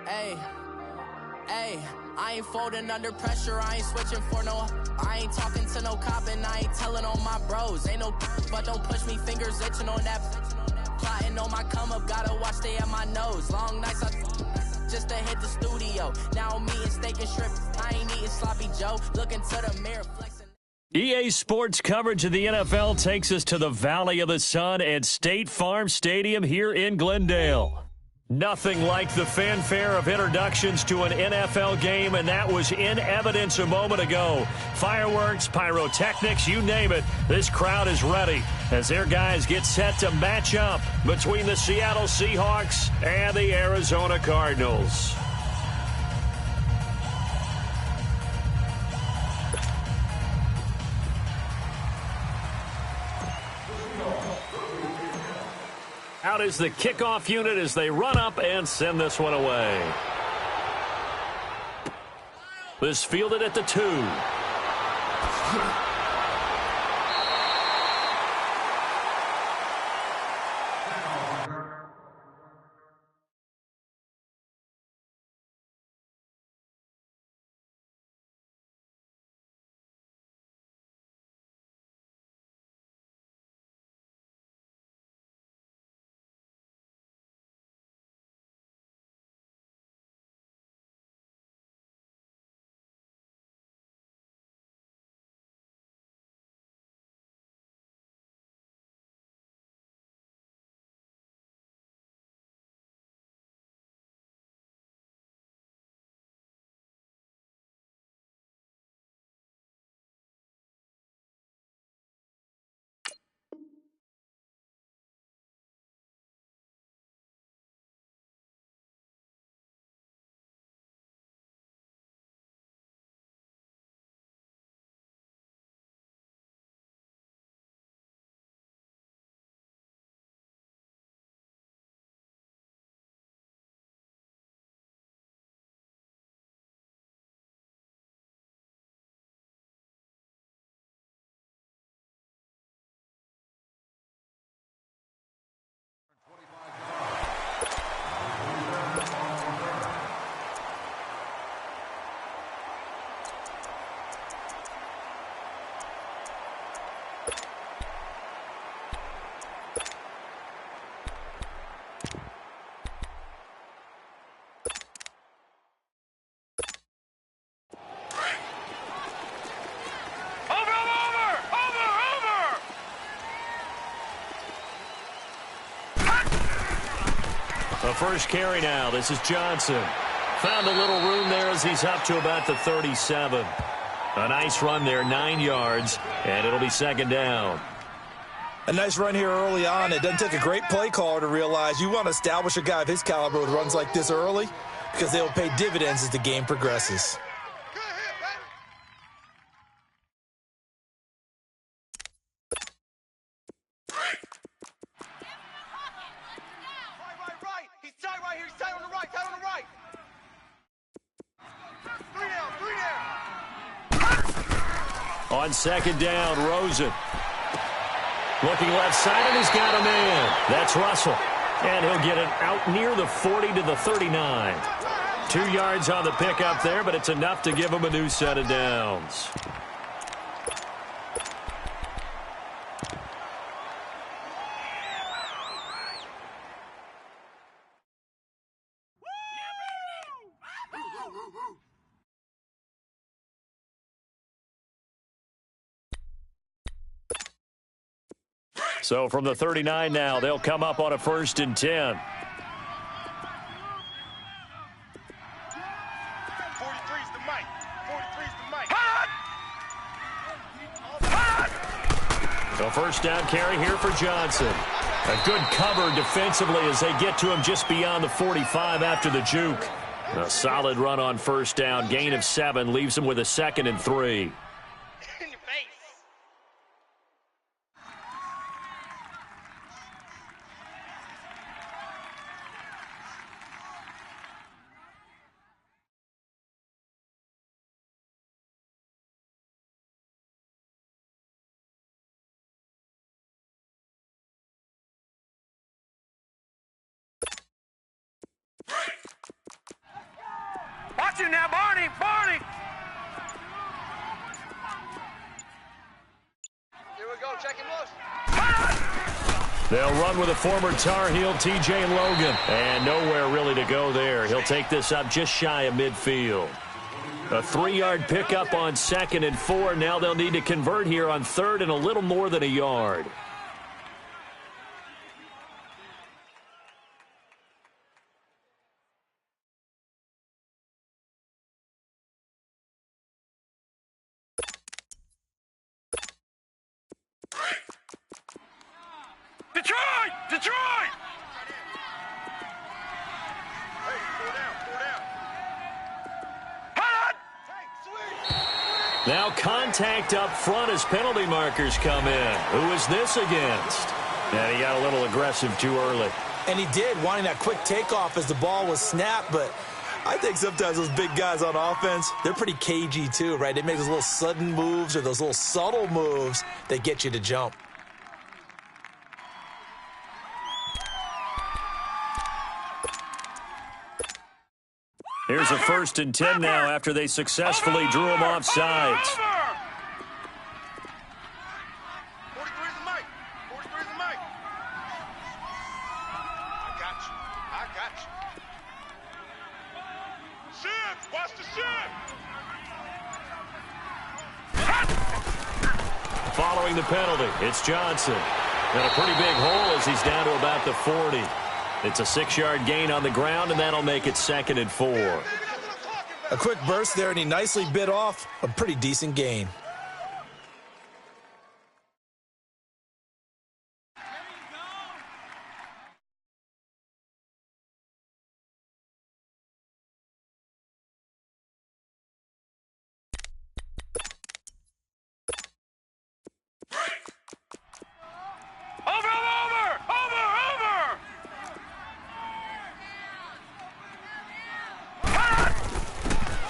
Hey, hey, I ain't folding under pressure, I ain't switching for no. I ain't talking to no cop and I ain't telling on my bros. Ain't no but don't push me, fingers itching on that. Plotting on my come up, gotta watch stay at my nose. Long nights just to hit the studio. Now I'm eating steak and shrimp, I ain't eating sloppy Joe. Looking to the mirror, flexing. EA Sports coverage of the NFL takes us to the Valley of the Sun at State Farm Stadium here in Glendale. Nothing like the fanfare of introductions to an NFL game, and that was in evidence a moment ago. Fireworks, pyrotechnics, you name it, this crowd is ready as their guys get set to match up between the Seattle Seahawks and the Arizona Cardinals. Out is the kickoff unit as they run up and send this one away. This fielded at the 2. The first carry now. This is Johnson. Found a little room there as he's up to about the 37. A nice run there, 9 yards, and it'll be second down. A nice run here early on. It doesn't take a great play caller to realize you want to establish a guy of his caliber with runs like this early because they will pay dividends as the game progresses. On second down, Rosen. Looking left side, and he's got a man. That's Russell. And he'll get it out near the 40 to the 39. 2 yards on the pickup there, but it's enough to give him a new set of downs. So from the 39 now, they'll come up on a 1st and 10. 43's the mic. 43's the mic. A first down carry here for Johnson. A good cover defensively as they get to him just beyond the 45 after the juke. A solid run on first down. Gain of 7 leaves him with a 2nd and 3. got you now, Barney! Barney! Here we go, check him loose. They'll run with a former Tar Heel, T.J. Logan. And nowhere really to go there. He'll take this up just shy of midfield. A 3-yard pickup on 2nd and 4. Now they'll need to convert here on 3rd and a little more than a yard. Detroit! Detroit! Hey, 4 down, 4 down. Hot! Now contact up front as penalty markers come in. Who is this against? And he got a little aggressive too early. And he did, wanting that quick takeoff as the ball was snapped, but I think sometimes those big guys on offense, they're pretty cagey too, right? They make those little sudden moves or those little subtle moves that get you to jump. Here's a 1st and 10 now after they successfully drew him off sides. 43's the mic. 43's the mic. I got you. I got you. Shift! Watch the shift! Following the penalty, it's Johnson. And a pretty big hole as he's down to about the 40. It's a 6-yard gain on the ground, and that'll make it 2nd and 4. A quick burst there, and he nicely bit off a pretty decent gain.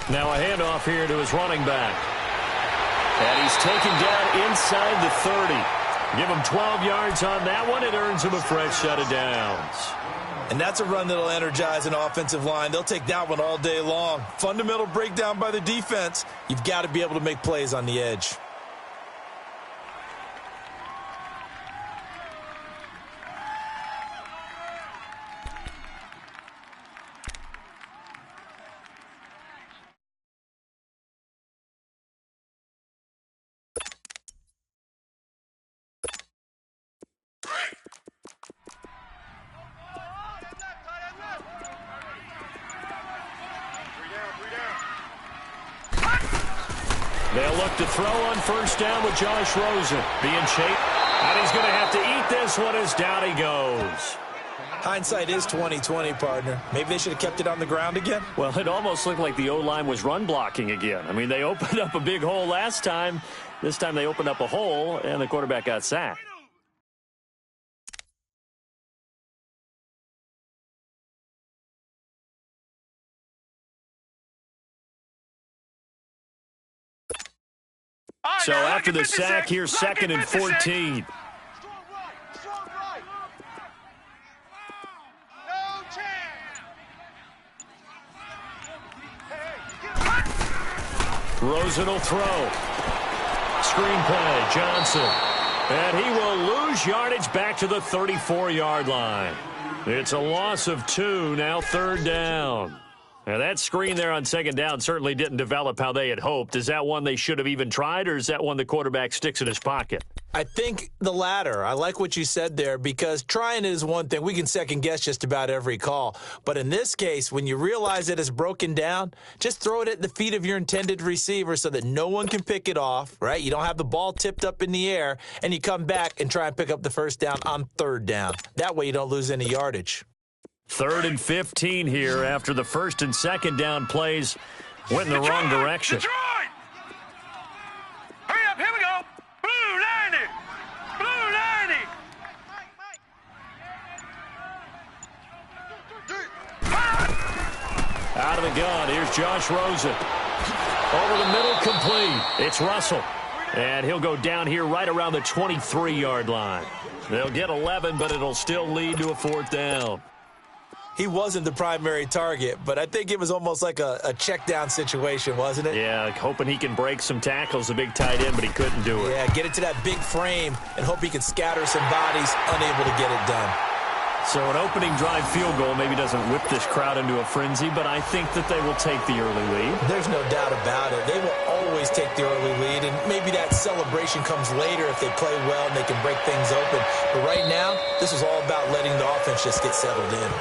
Now a handoff here to his running back. And he's taken down inside the 30. Give him 12 yards on that one. It earns him a fresh set of downs. And that's a run that'll energize an offensive line. They'll take that one all day long. Fundamental breakdown by the defense. You've got to be able to make plays on the edge. They'll look to throw on 1st down with Josh Rosen being chased. And he's going to have to eat this one as down he goes. Hindsight is 20/20, partner. Maybe they should have kept it on the ground again. Well, it almost looked like the O-line was run blocking again. I mean, they opened up a big hole last time. This time they opened up a hole, and the quarterback got sacked. So after the sack, here's 2nd and 14. Strong right. Strong right. No chance. Hey, Rosen will throw. Screen play, Johnson. And he will lose yardage back to the 34-yard line. It's a loss of 2, now 3rd down. Now, that screen there on 2nd down certainly didn't develop how they had hoped. Is that one they should have even tried, or is that one the quarterback sticks in his pocket? I think the latter. I like what you said there, because trying it is one thing. We can second-guess just about every call. But in this case, when you realize that it's broken down, just throw it at the feet of your intended receiver so that no one can pick it off, right? You don't have the ball tipped up in the air, and you come back and try and pick up the 1st down on 3rd down. That way you don't lose any yardage. 3rd and 15 here after the 1st and 2nd down plays went in the wrong direction. Detroit! Hurry up, here we go. Blue 90. Blue 90. Out of the gun, here's Josh Rosen. Over the middle, complete. It's Russell. And he'll go down here right around the 23-yard line. They'll get 11, but it'll still lead to a 4th down. he wasn't the primary target, but I think it was almost like a check down situation, wasn't it? Yeah, hoping he can break some tackles, the big tight end, but he couldn't do it. Yeah, get it to that big frame and hope he can scatter some bodies, unable to get it done. So an opening drive field goal maybe doesn't whip this crowd into a frenzy, but I think that they will take the early lead. There's no doubt about it. They will always take the early lead, and maybe that celebration comes later if they play well and they can break things open. But right now, this is all about letting the offense just get settled in.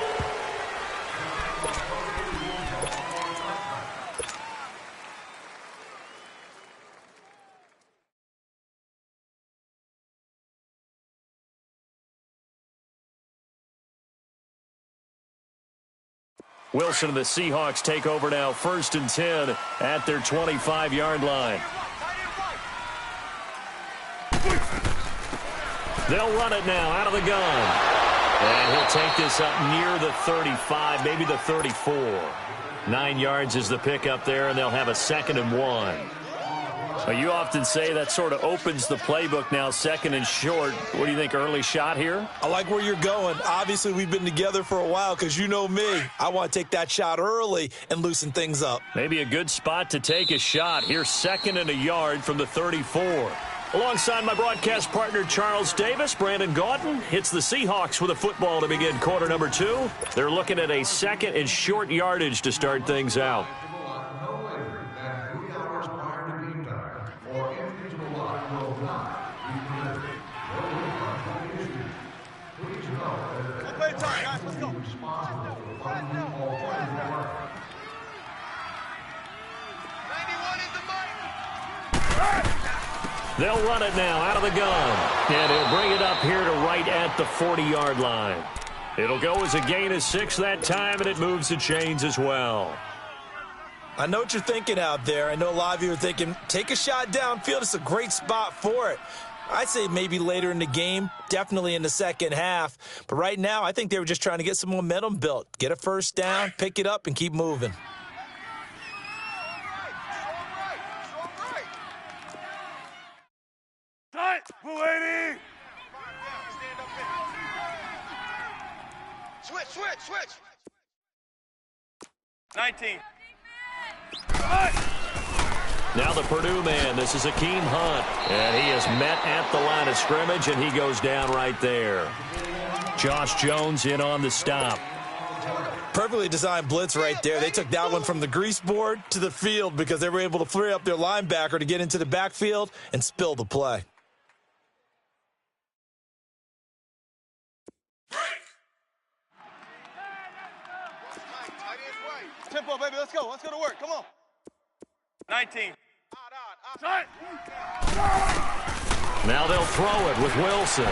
Wilson and the Seahawks take over now, 1st and 10 at their 25-yard line. They'll run it now out of the gun. And he'll take this up near the 35, maybe the 34. 9 yards is the pickup there, and they'll have a 2nd and 1. You often say that sort of opens the playbook now, 2nd and short. What do you think, early shot here? I like where you're going. Obviously, we've been together for a while because you know me. I want to take that shot early and loosen things up. Maybe a good spot to take a shot. Here's 2nd and a yard from the 34. Alongside my broadcast partner, Charles Davis, Brandon Gaudin hits the Seahawks with a football to begin quarter number 2. They're looking at a 2nd and short yardage to start things out. They'll run it now out of the gun. And he'll bring it up here to right at the 40-yard line. It'll go as a gain of 6 that time, and it moves the chains as well. I know what you're thinking out there. I know a lot of you are thinking, take a shot downfield. It's a great spot for it. I'd say maybe later in the game, definitely in the second half. But right now, I think they were just trying to get some momentum built. Get a first down, pick it up, and keep moving. Blue 80! Switch! 19. Now the Purdue man, this is Akeem Hunt. And he is met at the line of scrimmage, and he goes down right there. Josh Jones in on the stop. Perfectly designed blitz right there. They took that one from the grease board to the field because they were able to flare up their linebacker to get into the backfield and spill the play. Tempo, baby, let's go to work, come on. 19. Now they'll throw it with Wilson.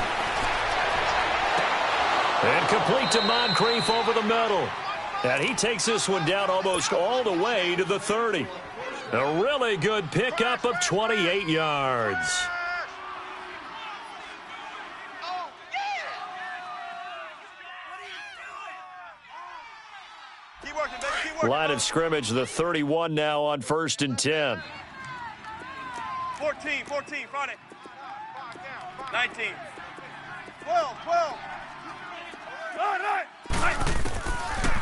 And complete to Moncrief over the middle. And he takes this one down almost all the way to the 30. A really good pickup of 28 yards. Keep working, baby, keep working. Line of scrimmage, the 31 now on 1st and 10. 14, front it. 19. 12.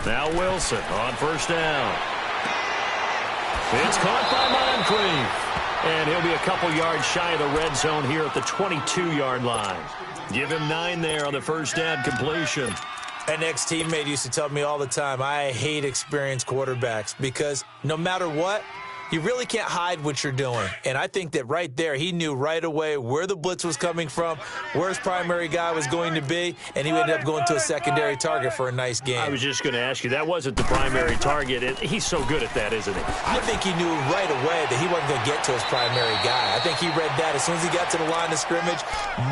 Now Wilson on 1st down. It's caught by Moncrief. And he'll be a couple yards shy of the red zone here at the 22-yard line. Give him 9 there on the first down completion. An ex-teammate used to tell me all the time, I hate experienced quarterbacks because no matter what, you really can't hide what you're doing. And I think that right there, he knew right away where the blitz was coming from, where his primary guy was going to be, and he ended up going to a secondary target for a nice game. I was just going to ask you, that wasn't the primary target. He's so good at that, isn't he? I think he knew right away that he wasn't going to get to his primary guy. I think he read that as soon as he got to the line of scrimmage,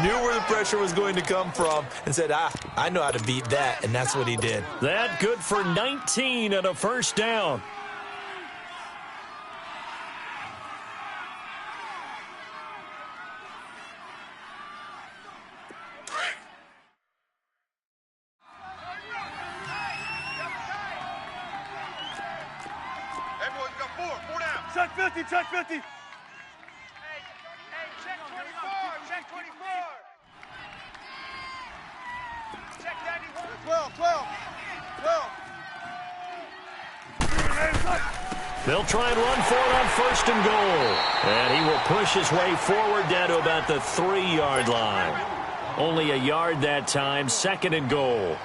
knew where the pressure was going to come from, and said, I know how to beat that, and that's what he did. That good for 19 and a first down. Check 50. Hey, check 24. Check 24. Check 91. 12. They'll try and run for it on 1st and goal. And he will push his way forward down to about the 3-yard line. Only a yard that time, 2nd and goal.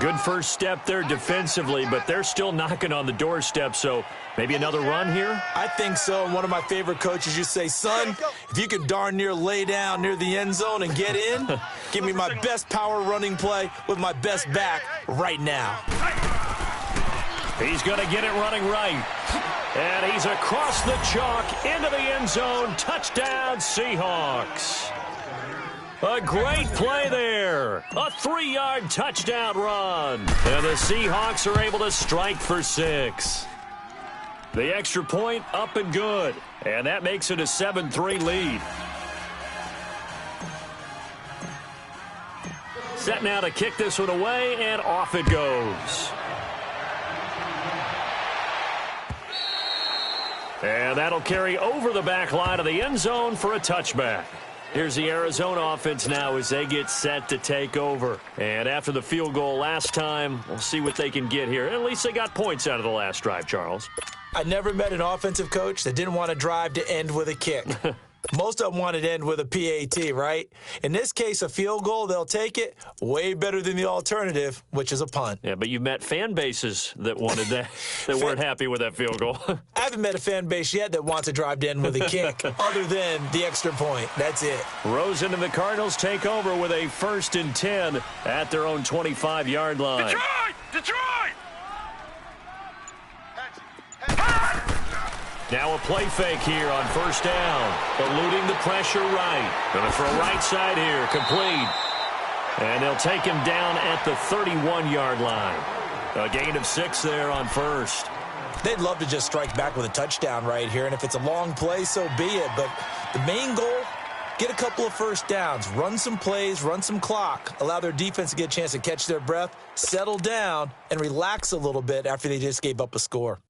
Good first step there defensively, but they're still knocking on the doorstep, so maybe another run here? I think so. And one of my favorite coaches used to say, son, if you could darn near lay down near the end zone and get in, give me my best power running play with my best back right now. He's going to get it running right. And he's across the chalk into the end zone. Touchdown, Seahawks. A great play there. A 3-yard touchdown run. And the Seahawks are able to strike for 6. The extra point up and good. And that makes it a 7-3 lead. Set now to kick this one away, and off it goes. And that'll carry over the back line of the end zone for a touchback. Here's the Arizona offense now as they get set to take over. And after the field goal last time, we'll see what they can get here. At least they got points out of the last drive, Charles. I never met an offensive coach that didn't want to drive to end with a kick. Most of them wanted to end with a PAT, right? In this case, a field goal, they'll take it. Way better than the alternative, which is a punt. Yeah, but you've met fan bases that wanted that, that weren't happy with that field goal. I haven't met a fan base yet that wants to drive to end with a kick, other than the extra point. That's it. Rosen and the Cardinals take over with a 1st and 10 at their own 25-yard line. Detroit! Detroit! Now a play fake here on 1st down. Eluding the pressure right. Going to throw right side here. Complete. And they'll take him down at the 31-yard line. A gain of 6 there on 1st. They'd love to just strike back with a touchdown right here, and if it's a long play, so be it. But the main goal, get a couple of 1st downs, run some plays, run some clock, allow their defense to get a chance to catch their breath, settle down, and relax a little bit after they just gave up a score.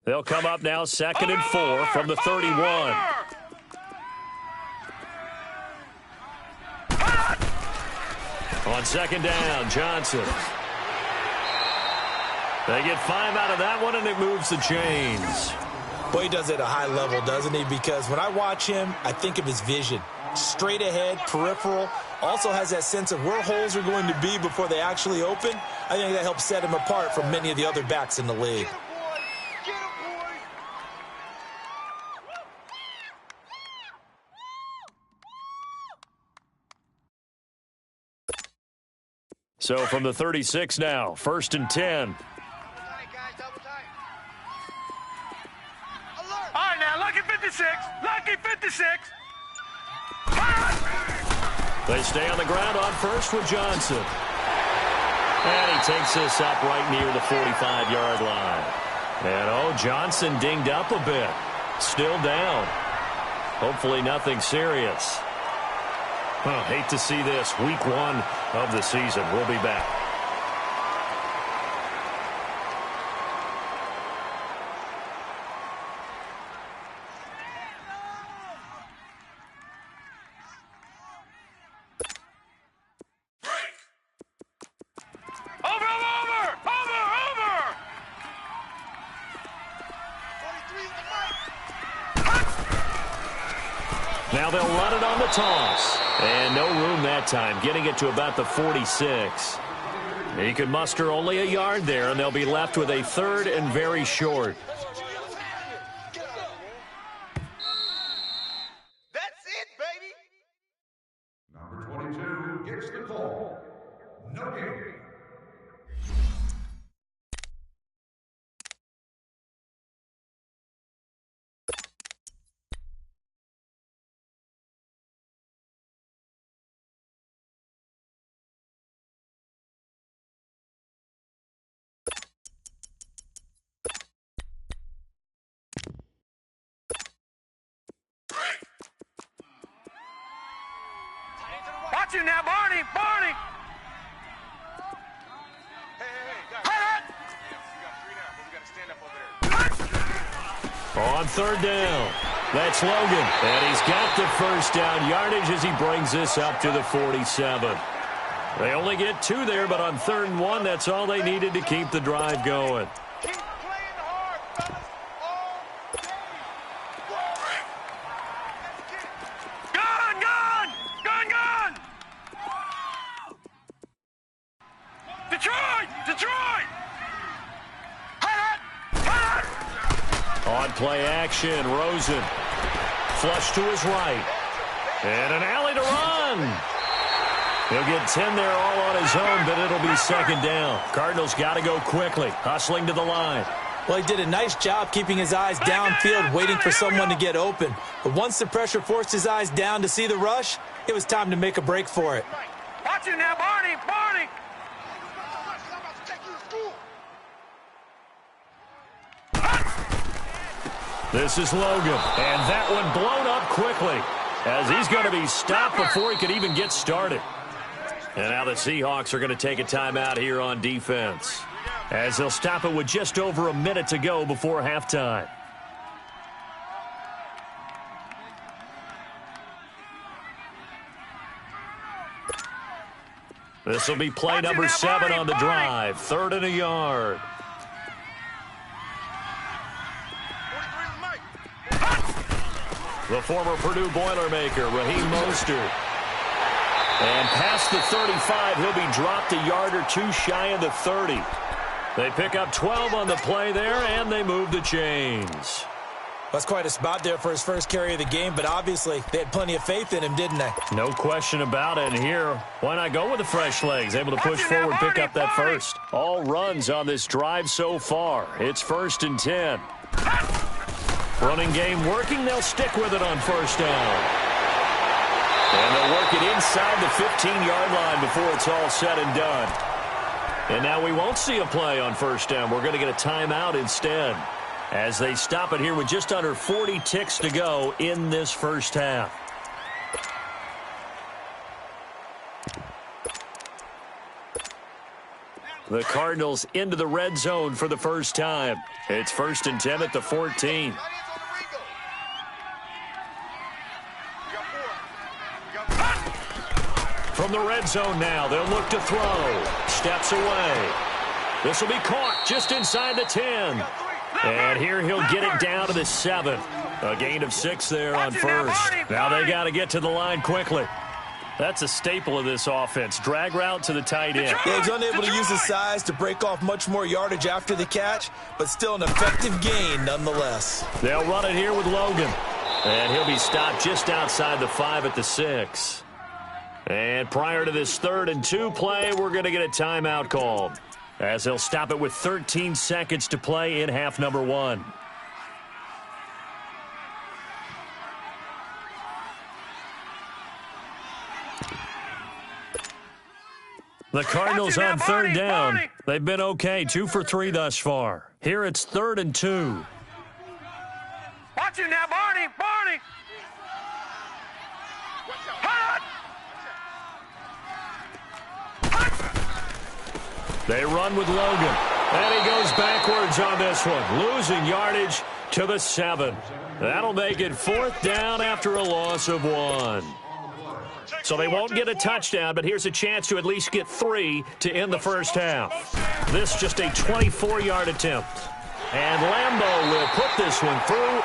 They'll come up now 2nd and 4 from the 31. On 2nd down, Johnson. They get 5 out of that one, and it moves the chains. Boy, he does it at a high level, doesn't he? Because when I watch him, I think of his vision. Straight ahead, peripheral, also has that sense of where holes are going to be before they actually open. I think that helps set him apart from many of the other backs in the league. So from the 36 now, 1st and 10. All right, now, lucky 56. Lucky 56. They stay on the ground on 1st with Johnson. And he takes this up right near the 45-yard line. And, Johnson dinged up a bit. Still down. Hopefully nothing serious. Hate to see this. Week 1 of the season. We'll be back. Now they'll run it on the toss. And no room that time, getting it to about the 46. He can muster only a yard there, and they'll be left with a 3rd and very short. That's it, baby. Number 22 gets the call. No game. Watch him now, Barney. Barney. Hey, we got 3 now, but we got to stand up over there. On 3rd down, that's Logan. And he's got the 1st down yardage as he brings this up to the 47. They only get 2 there, but on 3rd and 1, that's all they needed to keep the drive going. Keep playing hard, fellas. All day. Gun, gun! Gun, gun! Detroit! Detroit! On play action, Rosen. Flush to his right. And an alley to run. He'll get 10 there all on his own, but it'll be 2nd down. Cardinals got to go quickly, hustling to the line. Well, he did a nice job keeping his eyes downfield, waiting for someone to get open. But once the pressure forced his eyes down to see the rush, it was time to make a break for it. Watch it now, Barney! Barney! This is Logan, and that one blown up quickly as he's going to be stopped before he could even get started. And now the Seahawks are going to take a timeout here on defense as they'll stop it with just over a minute to go before halftime. This will be play number 7 on the drive, 3rd and a yard. The former Purdue Boilermaker, Raheem Mostert. And past the 35, he'll be dropped a yard or 2 shy of the 30. They pick up 12 on the play there, and they move the chains. That's quite a spot there for his first carry of the game, but obviously they had plenty of faith in him, didn't they? No question about it. And here, why not go with the fresh legs? Able to push forward, pick up that first. All runs on this drive so far. It's 1st and 10. Running game working. They'll stick with it on 1st down. And they'll work it inside the 15-yard line before it's all said and done. And now we won't see a play on 1st down. We're going to get a timeout instead as they stop it here with just under 40 ticks to go in this first half. The Cardinals into the red zone for the first time. It's 1st and 10 at the 14. From the red zone now, they'll look to throw. Steps away. This will be caught just inside the 10. And here he'll get it down to the 7. A gain of 6 there on 1st. Now they got to get to the line quickly. That's a staple of this offense. Drag route to the tight end. Yeah, he's unable to use his size to break off much more yardage after the catch, but still an effective gain nonetheless. They'll run it here with Logan. And he'll be stopped just outside the 5 at the 6. And prior to this 3rd and 2 play, we're going to get a timeout called as they'll stop it with 13 seconds to play in half number 1. The Cardinals on 3rd down. They've been okay, 2 for 3 thus far. Here it's 3rd and 2. Watch it now, Barney! Barney! Hot! They run with Logan. And he goes backwards on this one, losing yardage to the 7. That'll make it 4th down after a loss of 1. So they won't get a touchdown, but here's a chance to at least get 3 to end the first half. This just a 24-yard attempt. And Lambeau will put this one through.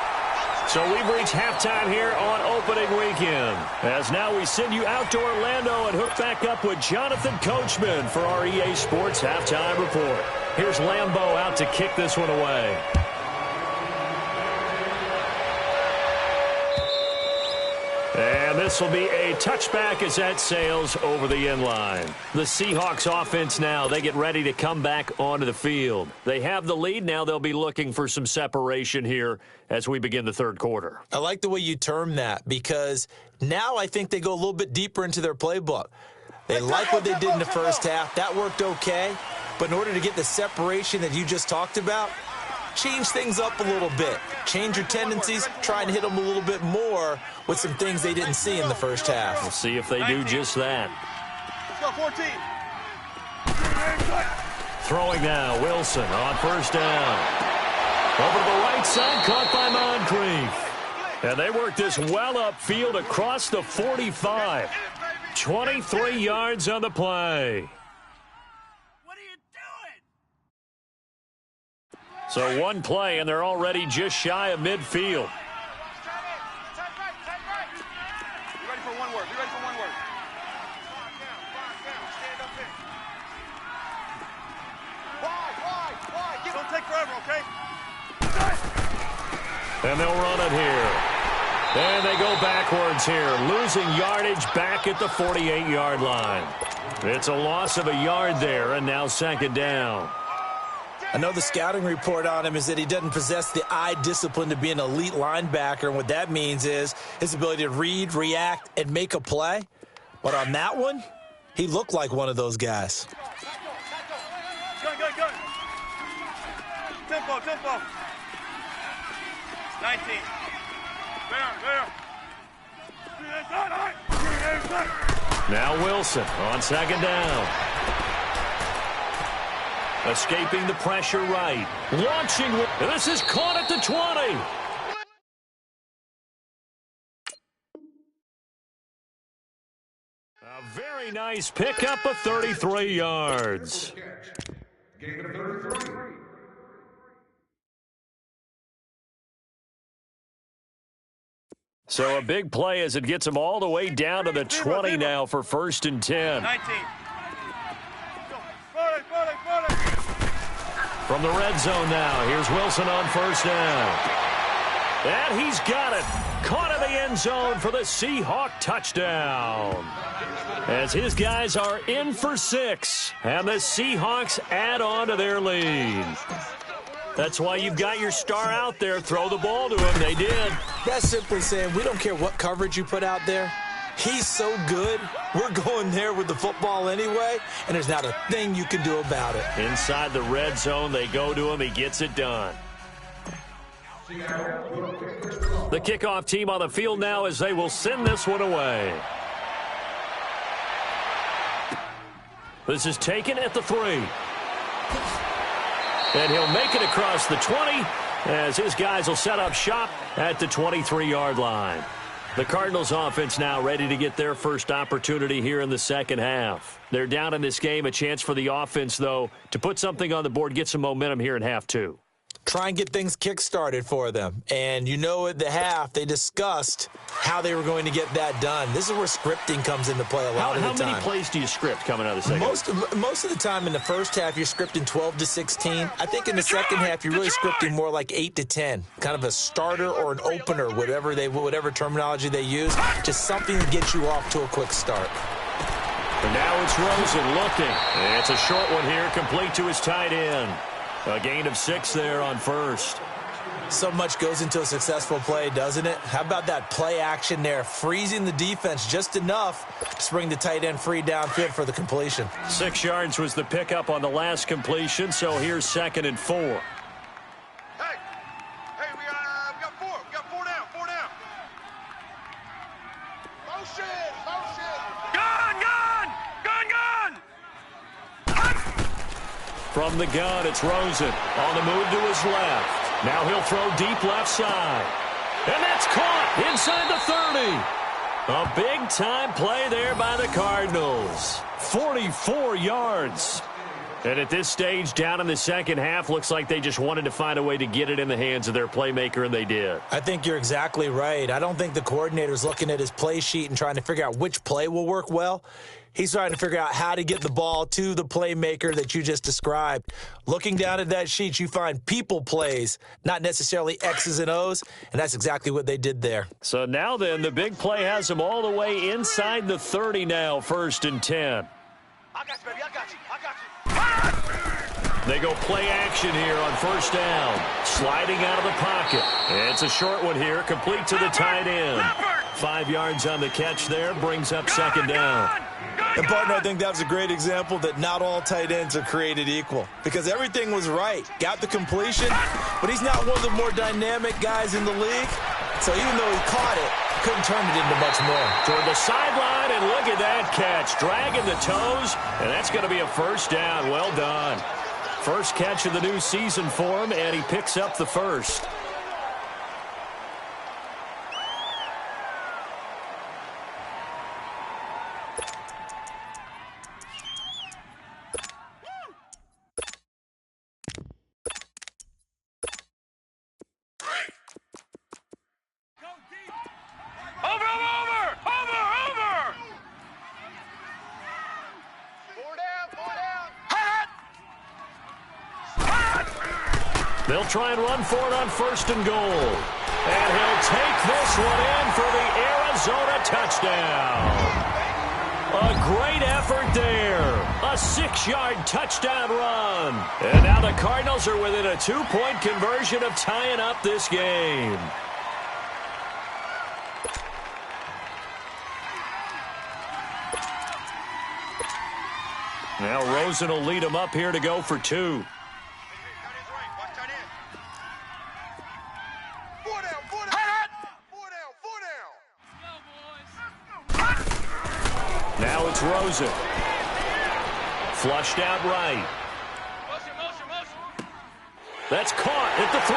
So we've reached halftime here on opening weekend. As now we send you out to Orlando and hook back up with Jonathan Coachman for our EA Sports Halftime Report. Here's Lambeau out to kick this one away. And this will be a touchback as that sails over the end line. The Seahawks offense now, they get ready to come back onto the field. They have the lead now. They'll be looking for some separation here as we begin the 3rd quarter. I like the way you term that because now I think they go a little bit deeper into their playbook. They like what they did in the first half. That worked okay. But in order to get the separation that you just talked about, change things up a little bit. Change your tendencies, try and hit them a little bit more with some things they didn't see in the first half. We'll see if they do just that. Let's go, 14. Throwing now, Wilson on 1st down. Over to the right side, caught by Moncrief. And they work this well upfield across the 45. 23 yards on the play. What are you doing? So one play, and they're already just shy of midfield. Be ready for one word. Be ready for one word. Five down. Stand up in. Wide. Don't take forever, okay? And they'll run it here. And they go backwards here, losing yardage back at the 48-yard line. It's a loss of a yard there, and now second down. I know the scouting report on him is that he doesn't possess the eye discipline to be an elite linebacker, and what that means is his ability to read, react, and make a play. But on that one, he looked like one of those guys. Gun. Tempo. 19. There. Now Wilson on second down. Escaping the pressure right. Launching. This is caught at the 20. A very nice pickup of 33 yards. Gain of 33. So a big play as it gets them all the way down to the 20 now for 1st and 10. 19. From the red zone now, here's Wilson on 1st down. And he's got it. Caught in the end zone for the Seahawk touchdown. As his guys are in for 6, and the Seahawks add on to their lead. That's why you've got your star out there. Throw the ball to him. They did. That's simply saying we don't care what coverage you put out there. He's so good, we're going there with the football anyway, and there's not a thing you can do about it. Inside the red zone, they go to him. He gets it done. The kickoff team on the field now as they will send this one away. This is taken at the 3. And he'll make it across the 20 as his guys will set up shop at the 23-yard line. The Cardinals offense now ready to get their first opportunity here in the second half. They're down in this game. A chance for the offense, though, to put something on the board, get some momentum here in half 2. Try and get things kick-started for them. And you know at the half, they discussed how they were going to get that done. This is where scripting comes into play a lot of the time. How many plays do you script coming out of the second? Most of the time in the first half, you're scripting 12 to 16. I think in the second half, you're really scripting more like 8 to 10. Kind of a starter or an opener, whatever terminology they use. Just something to get you off to a quick start. And now it's Rosen looking. And it's a short one here, complete to his tight end. A gain of 6 there on 1st. So much goes into a successful play, doesn't it? How about that play action there? Freezing the defense just enough to bring the tight end free downfield for the completion. 6 yards was the pickup on the last completion, so here's 2nd and 4. Hey, we got 4. We got 4 down. Motion. From the gun, it's Rosen on the move to his left. Now he'll throw deep left side. And that's caught inside the 30. A big-time play there by the Cardinals. 44 yards. And at this stage, down in the second half, looks like they just wanted to find a way to get it in the hands of their playmaker, and they did. I think you're exactly right. I don't think the coordinator's looking at his play sheet and trying to figure out which play will work well. He's trying to figure out how to get the ball to the playmaker that you just described. Looking down at that sheet, you find people plays, not necessarily X's and O's, and that's exactly what they did there. So now then, the big play has them all the way inside the 30 now, 1st and 10. I got you, baby. I got you. They go play action here on 1st down. Sliding out of the pocket. It's a short one here, complete to the tight end. 5 yards on the catch there, brings up 2nd down. And, partner, I think that was a great example that not all tight ends are created equal because everything was right. Got the completion, but he's not one of the more dynamic guys in the league. So even though he caught it, couldn't turn it into much more. Toward the sideline, and look at that catch. Dragging the toes, and that's going to be a 1st down. Well done. First catch of the new season for him, and he picks up the 1st. They'll try and run for it on 1st and goal. And he'll take this one in for the Arizona touchdown. A great effort there. A 6-yard touchdown run. And now the Cardinals are within a 2-point conversion of tying up this game. Now Rosen will lead him up here to go for 2. Now it's Rosen. Flushed out right. That's caught at the 3.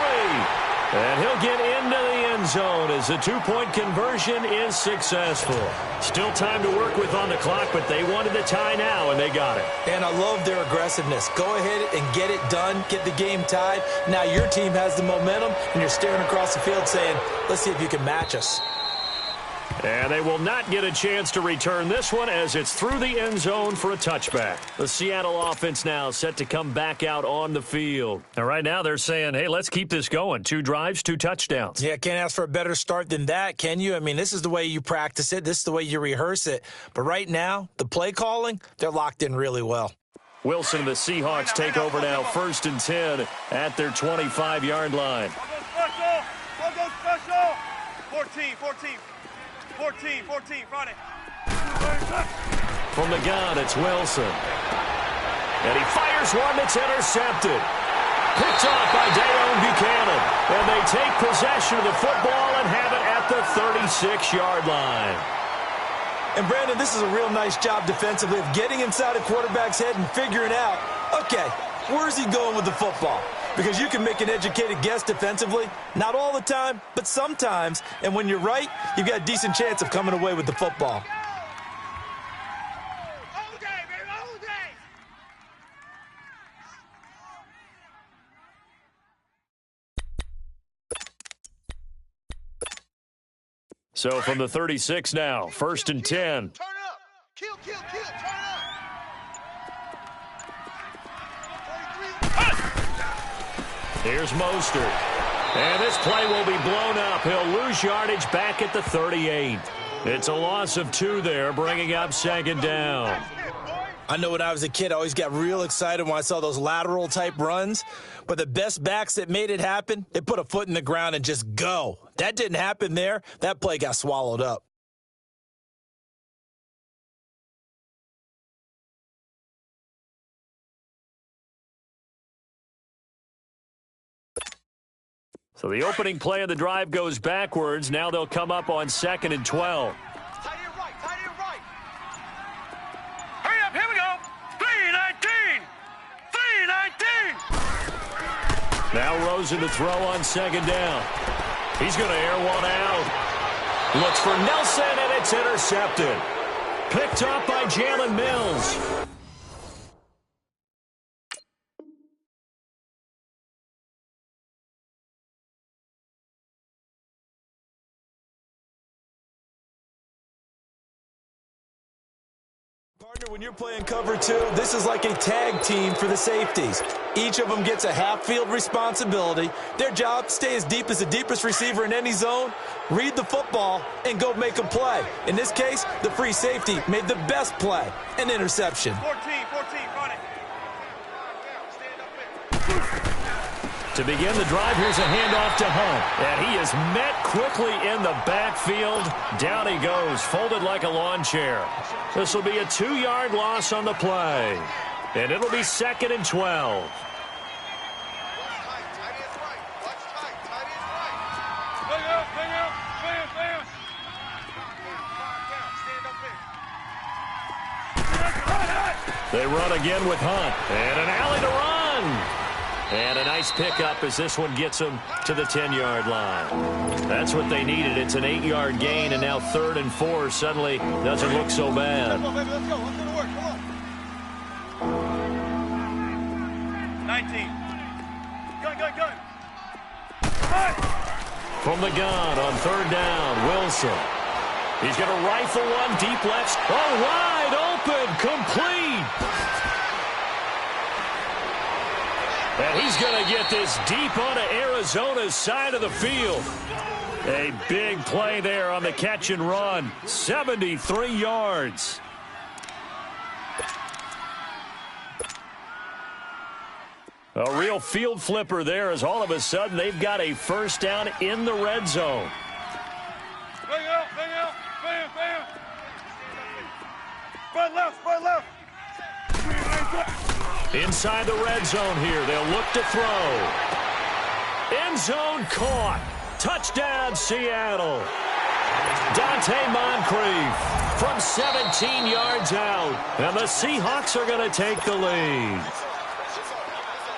And he'll get into the end zone as the 2-point conversion is successful. Still time to work with on the clock, but they wanted the tie now, and they got it. And I love their aggressiveness. Go ahead and get it done. Get the game tied. Now your team has the momentum, and you're staring across the field saying, let's see if you can match us. And they will not get a chance to return this one as it's through the end zone for a touchback. The Seattle offense now set to come back out on the field. And right now they're saying, hey, let's keep this going. 2 drives, 2 touchdowns. Yeah, can't ask for a better start than that, can you? I mean, this is the way you practice it. This is the way you rehearse it. But right now, the play calling, they're locked in really well. Wilson and the Seahawks take over now 1st and 10 at their 25-yard line. We'll go special. 14, Friday. From the gun, it's Wilson. And he fires one that's intercepted. Picked off by Dayon Buchanan. And they take possession of the football and have it at the 36-yard line. And, Brandon, this is a real nice job defensively of getting inside a quarterback's head and figuring out, okay, where's he going with the football? Because you can make an educated guess defensively, not all the time, but sometimes. And when you're right, you've got a decent chance of coming away with the football. So from the 36 now, 1st and 10. Turn up. Kill. Turn up. Here's Mostert. And this play will be blown up. He'll lose yardage back at the 38. It's a loss of 2 there, bringing up 2nd down. I know when I was a kid, I always got real excited when I saw those lateral-type runs. But the best backs that made it happen, they put a foot in the ground and just go. That didn't happen there. That play got swallowed up. So the opening play of the drive goes backwards. Now they'll come up on 2nd and 12. Tight end right. Hurry up, here we go. 3-19. Now Rosen to throw on 2nd down. He's going to air one out. Looks for Nelson, and it's intercepted. Picked up by Jalen Mills. Partner, when you're playing cover 2, this is like a tag team for the safeties. Each of them gets a half-field responsibility. Their job, stay as deep as the deepest receiver in any zone, read the football, and go make a play. In this case, the free safety made the best play, an interception. 14, Friday. To begin the drive, here's a handoff to Hunt. And he is met quickly in the backfield. Down he goes, folded like a lawn chair. This will be a 2-yard loss on the play. And it'll be 2nd and 12. They run again with Hunt. And an alley to run. And a nice pickup as this one gets them to the 10-yard line. That's what they needed. It's an 8-yard gain, and now 3rd and 4 suddenly doesn't look so bad. Let's go, baby. Let's go. Let's go to work. Come on. 19. Gun. From the gun on 3rd down, Wilson. He's going to rifle one deep left. Oh, wide open, complete. And he's going to get this deep onto Arizona's side of the field. A big play there on the catch and run. 73 yards. A real field flipper there as all of a sudden they've got a first down in the red zone. Bang out, bang out, bam, bam. Spread left, spread left. Inside the red zone here, they'll look to throw. End zone caught. Touchdown, Seattle. Dante Moncrief from 17 yards out. And the Seahawks are going to take the lead.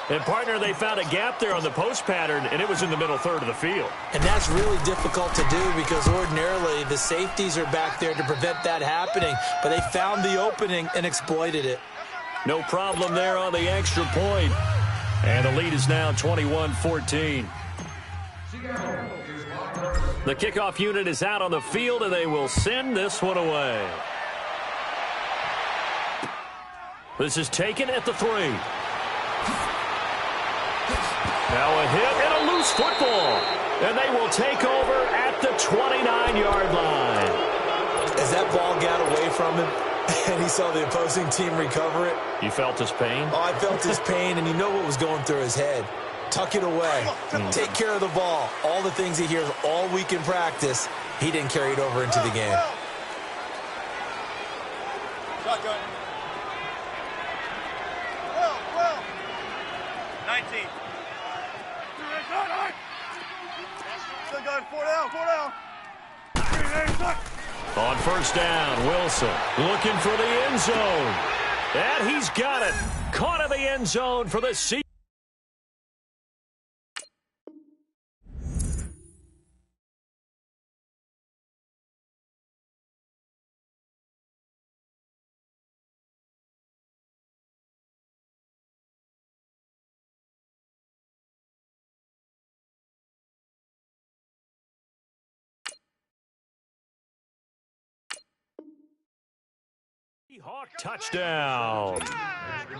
And, partner, they found a gap there on the post pattern, and it was in the middle third of the field. And that's really difficult to do because ordinarily the safeties are back there to prevent that happening. But they found the opening and exploited it. No problem there on the extra point. And the lead is now 21-14. The kickoff unit is out on the field, and they will send this one away. This is taken at the 3. Now a hit and a loose football. And they will take over at the 29-yard line. As that ball got away from him and he saw the opposing team recover it. You felt his pain? Oh, I felt his pain, and you know what was going through his head. Tuck it away. Take care of the ball. All the things he hears all week in practice, he didn't carry it over into the game. Shotgun. Well. 19. Still going, 4 down. On first down, Wilson looking for the end zone. And he's got it. Caught in the end zone for the Seahawks. Touchdown.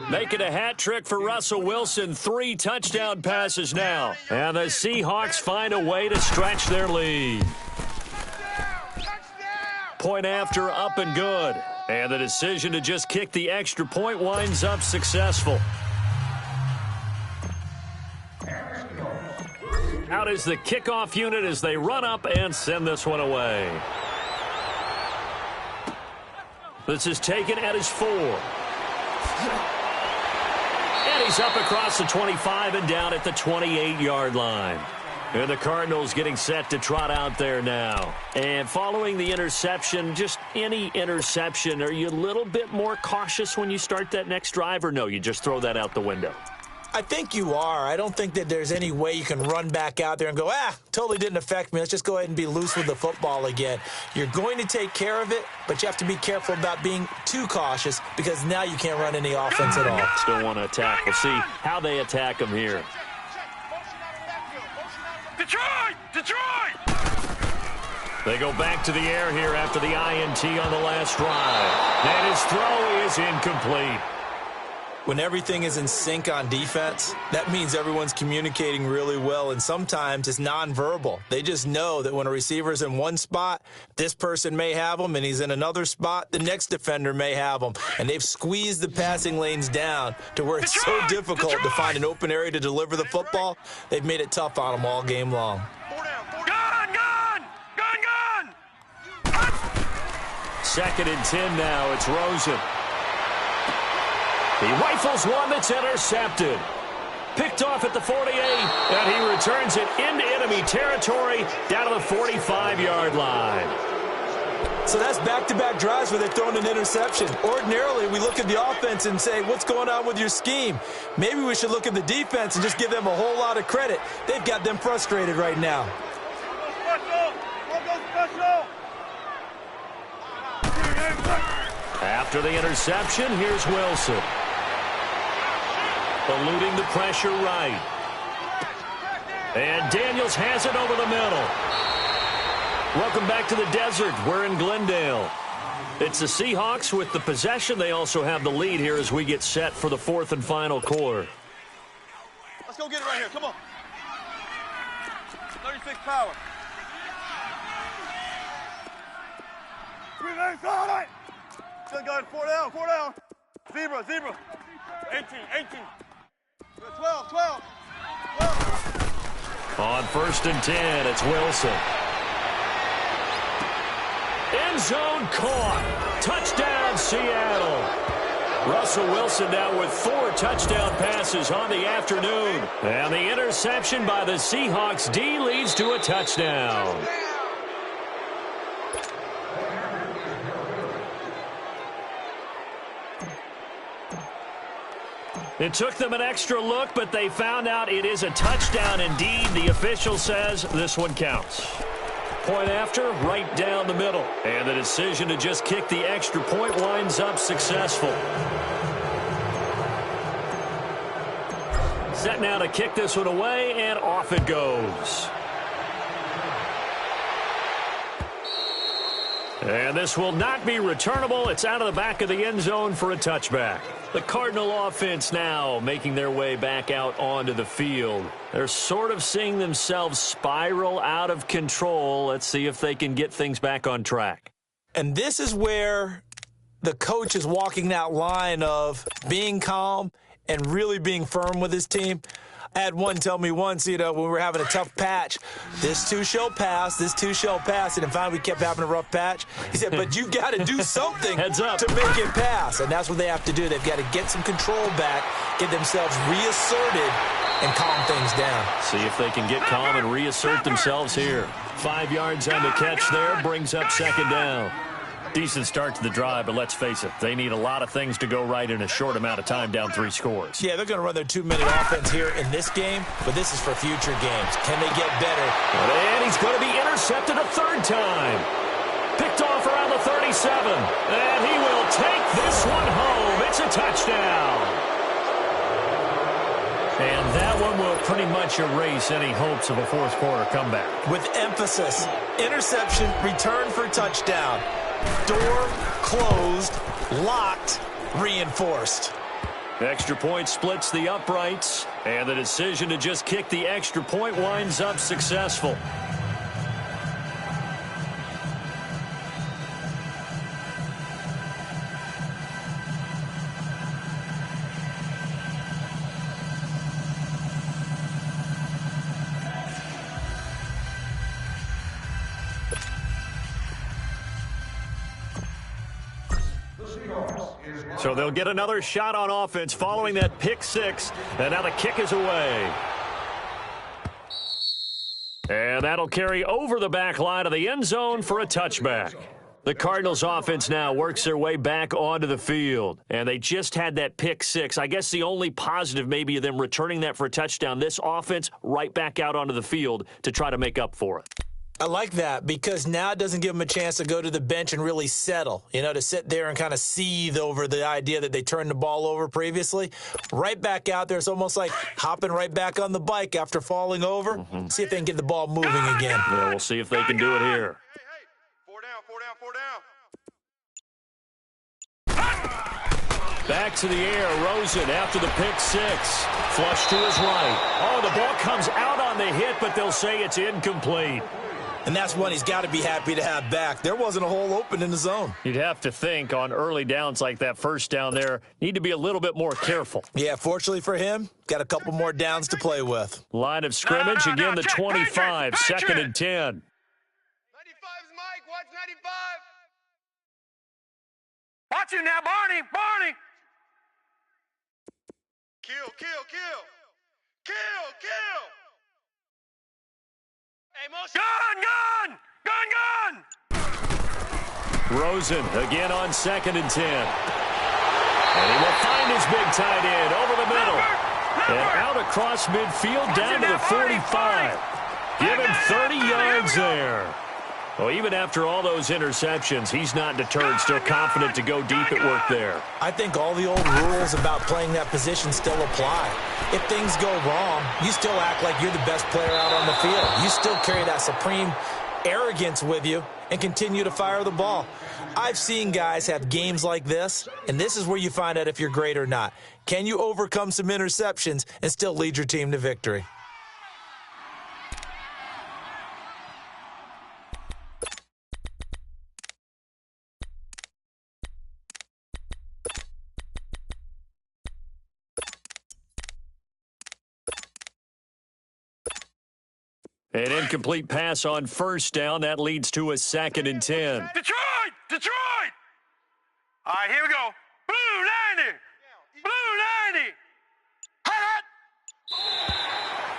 Making a hat trick for Russell Wilson. 3 touchdown passes now. And the Seahawks find a way to stretch their lead. Point after, up and good. And the decision to just kick the extra point winds up successful. Out is the kickoff unit as they run up and send this one away. This is taken at his 4. And he's up across the 25 and down at the 28-yard line. And the Cardinals getting set to trot out there now. And following the interception, just any interception, are you a little bit more cautious when you start that next drive, or no, you just throw that out the window? I think you are. I don't think that there's any way you can run back out there and go, totally didn't affect me. Let's just go ahead and be loose with the football again. You're going to take care of it, but you have to be careful about being too cautious because now you can't run any offense at all. Still want to attack. We'll see how they attack him here. Detroit! They go back to the air here after the INT on the last drive. And his throw is incomplete. When everything is in sync on defense, that means everyone's communicating really well, and sometimes it's nonverbal. They just know that when a receiver's in one spot, this person may have him, and he's in another spot, the next defender may have him. And they've squeezed the passing lanes down to where it's so difficult to find an open area to deliver the football. They've made it tough on them all game long. Gun! 2nd and 10 now. It's Rosen. He rifles one that's intercepted. Picked off at the 48, and he returns it into enemy territory down to the 45-yard line. So that's back-to-back drives where they're throwing an interception. Ordinarily, we look at the offense and say, what's going on with your scheme? Maybe we should look at the defense and just give them a whole lot of credit. They've got them frustrated right now. After the interception, here's Wilson. Eluding the pressure right. And Daniels has it over the middle. Welcome back to the desert. We're in Glendale. It's the Seahawks with the possession. They also have the lead here as we get set for the 4th and final quarter. Let's go get it right here. Come on. 36 power. 3 legs, all right. Still going, 4 down, 4 down. Zebra, zebra. 18, 18. 12, 12. 12. On 1st and 10, it's Wilson. End zone caught. Touchdown, Seattle. Russell Wilson now with 4 touchdown passes on the afternoon. And the interception by the Seahawks D leads to a touchdown. It took them an extra look, but they found out it is a touchdown indeed. The official says this one counts. Point after, right down the middle. And the decision to just kick the extra point winds up successful. Set now to kick this one away, and off it goes. And this will not be returnable. It's out of the back of the end zone for a touchback. The Cardinal offense now making their way back out onto the field. They're sort of seeing themselves spiral out of control. Let's see if they can get things back on track. And this is where the coach is walking that line of being calm and really being firm with his team. I had one tell me once, when we were having a tough patch, this too shall pass, this too shall pass. And finally we kept having a rough patch. He said, but you've got to do something Heads up. to make it pass. And that's what they have to do. They've got to get some control back, get themselves reasserted, and calm things down. See if they can get calm and reassert themselves here. 5 yards on the catch there, brings up 2nd down. Decent start to the drive, but let's face it, they need a lot of things to go right in a short amount of time down 3 scores. Yeah, they're going to run their 2-minute offense here in this game, but this is for future games. Can they get better? And he's going to be intercepted a 3rd time. Picked off around the 37, and he will take this one home. It's a touchdown. And that one will pretty much erase any hopes of a 4th quarter comeback. With emphasis, interception, return for touchdown. Door closed, locked, reinforced. Extra point splits the uprights, and the decision to just kick the extra point winds up successful. So they'll get another shot on offense following that pick 6, and now the kick is away. And that'll carry over the back line of the end zone for a touchback. The Cardinals offense now works their way back onto the field, and they just had that pick 6. I guess the only positive maybe of them returning that for a touchdown. This offense right back out onto the field to try to make up for it. I like that because now it doesn't give them a chance to go to the bench and really settle, to sit there and kind of seethe over the idea that they turned the ball over previously. Right back out there, it's almost like hopping right back on the bike after falling over. See if they can get the ball moving again. Yeah, we'll see if they can do it here. Hey, 4 down, 4 down, 4 down. Back to the air, Rosen after the pick 6. Flush to his right. Oh, the ball comes out on the hit, but they'll say it's incomplete. And that's one he's got to be happy to have back. There wasn't a hole open in the zone. You'd have to think on early downs like that first down there, need to be a little bit more careful. Yeah, fortunately for him, got a couple more downs to play with. Line of scrimmage, again the 25, Patrick. 2nd and 10. 95's Mike, watch 95. Watch it now, Barney. Barney. Kill, kill, kill. Kill, kill. Gun, gun. Gun, gun. Rosen again on 2nd and 10. And he will find his big tight end over the middle. And out across midfield down to the 45. Give him 30 yards there. Well, even after all those interceptions, he's not deterred, still confident to go deep at work there. I think all the old rules about playing that position still apply. If things go wrong, you still act like you're the best player out on the field. You still carry that supreme arrogance with you and continue to fire the ball. I've seen guys have games like this, and this is where you find out if you're great or not. Can you overcome some interceptions and still lead your team to victory? An incomplete pass on first down. That leads to a 2nd and 10. Detroit! Detroit! All right, here we go. Blue 90! Blue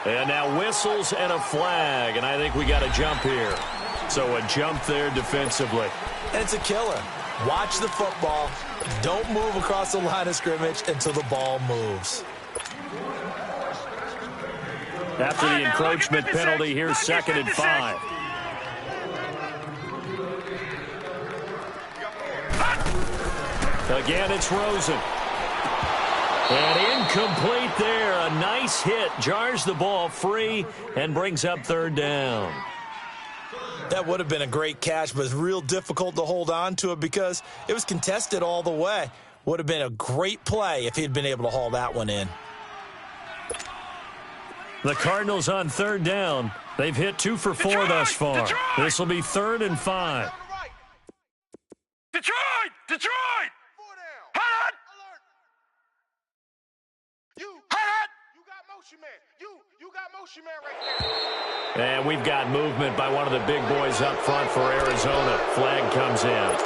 90! And now whistles and a flag, and I think we got a jump here. So a jump there defensively. And it's a killer. Watch the football. Don't move across the line of scrimmage until the ball moves. After the encroachment penalty, here's 2nd and 5. Again, it's Rosen. And incomplete there. A nice hit. Jars the ball free and brings up 3rd down. That would have been a great catch, but it's real difficult to hold on to it because it was contested all the way. Would have been a great play if he'd been able to haul that one in. The Cardinals on 3rd down. They've hit 2 for 4 thus far. This will be 3rd and 5. Detroit! Detroit! Hot! Hot! You got motion man. You got motion man right there. And we've got movement by one of the big boys up front for Arizona. Flag comes in.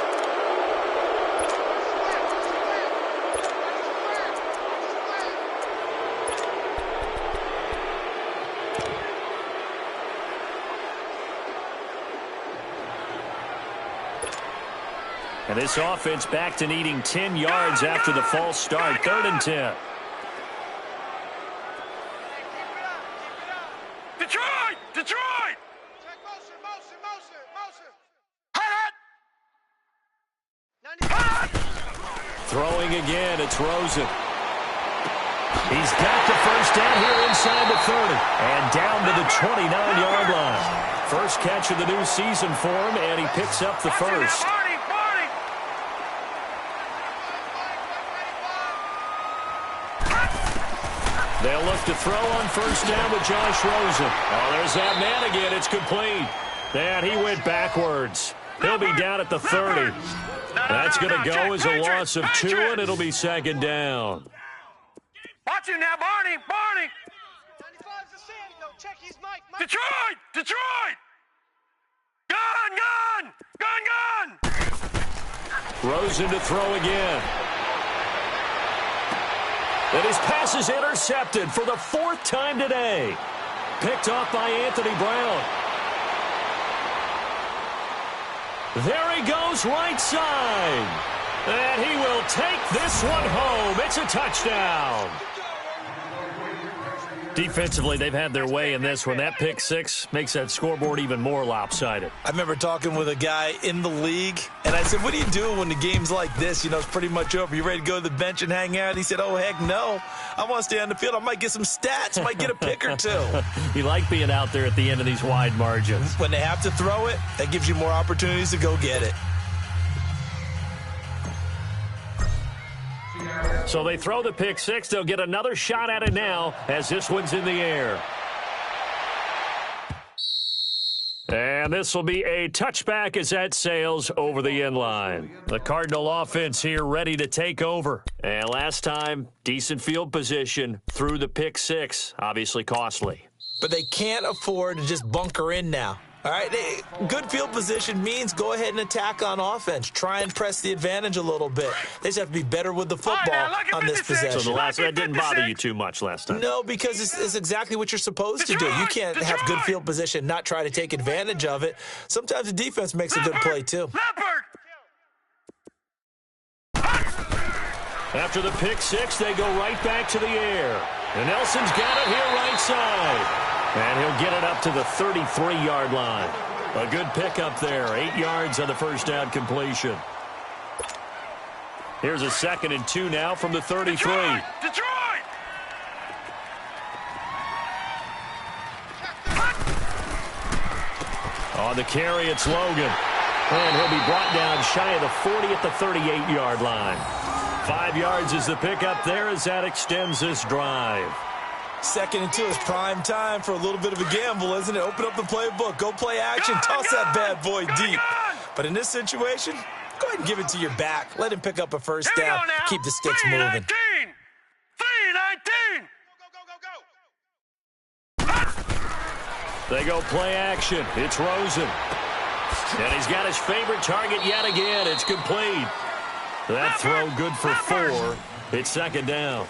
And this offense back to needing 10 yards after the false start. 3rd and 10. Detroit! Detroit! Check motion. Hot! Throwing again, it's Rosen. He's got the first down here inside the 30. And down to the 29-yard line. First catch of the new season for him, and he picks up the first. They'll look to throw on first down with Josh Rosen. Oh, there's that man again. It's complete. And he went backwards. He'll be down at the 30. That's going to go as a loss of 2, and it'll be 2nd down. Watch him now, Barney! 95's the Sandy, though. Check his mic. Detroit! Detroit! Gun! Rosen to throw again. And his pass is intercepted for the 4th time today. Picked off by Anthony Brown. There he goes right side. And he will take this one home. It's a touchdown. Defensively, they've had their way in this one. That pick 6 makes that scoreboard even more lopsided. I remember talking with a guy in the league, and I said, what do you do when the game's like this? You know, it's pretty much over. You ready to go to the bench and hang out? He said, oh, heck no. I want to stay on the field. I might get some stats. Might get a pick or 2. You like being out there at the end of these wide margins. When they have to throw it, that gives you more opportunities to go get it. So they throw the pick 6. They'll get another shot at it now as this one's in the air. And this will be a touchback as that sails over the end line. The Cardinal offense here ready to take over. And last time, decent field position through the pick 6. Obviously costly. But they can't afford to just bunker in now. All right, good field position means go ahead and attack on offense. Try and press the advantage a little bit. They just have to be better with the football on this possession. So that didn't bother you too much last time? No, because it's exactly what you're supposed to do. You can't have good field position, not try to take advantage of it. Sometimes the defense makes a good play, too. After the pick 6, they go right back to the air. And Nelson's got it here right side. And he'll get it up to the 33-yard line. A good pickup there. 8 yards on the first down completion. Here's a 2nd and 2 now from the 33. Detroit! On the carry, it's Logan. And he'll be brought down shy of the 40 at the 38-yard line. 5 yards is the pickup there as that extends this drive. 2nd and 2 is prime time for a little bit of a gamble, isn't it? Open up the playbook. Go play action. Toss that bad boy deep. But in this situation, go ahead and give it to your back. Let him pick up a first down. Keep the sticks moving. 3-19. They go play action. It's Rosen. And he's got his favorite target yet again. It's complete. That throw good for 4. It's 2nd down.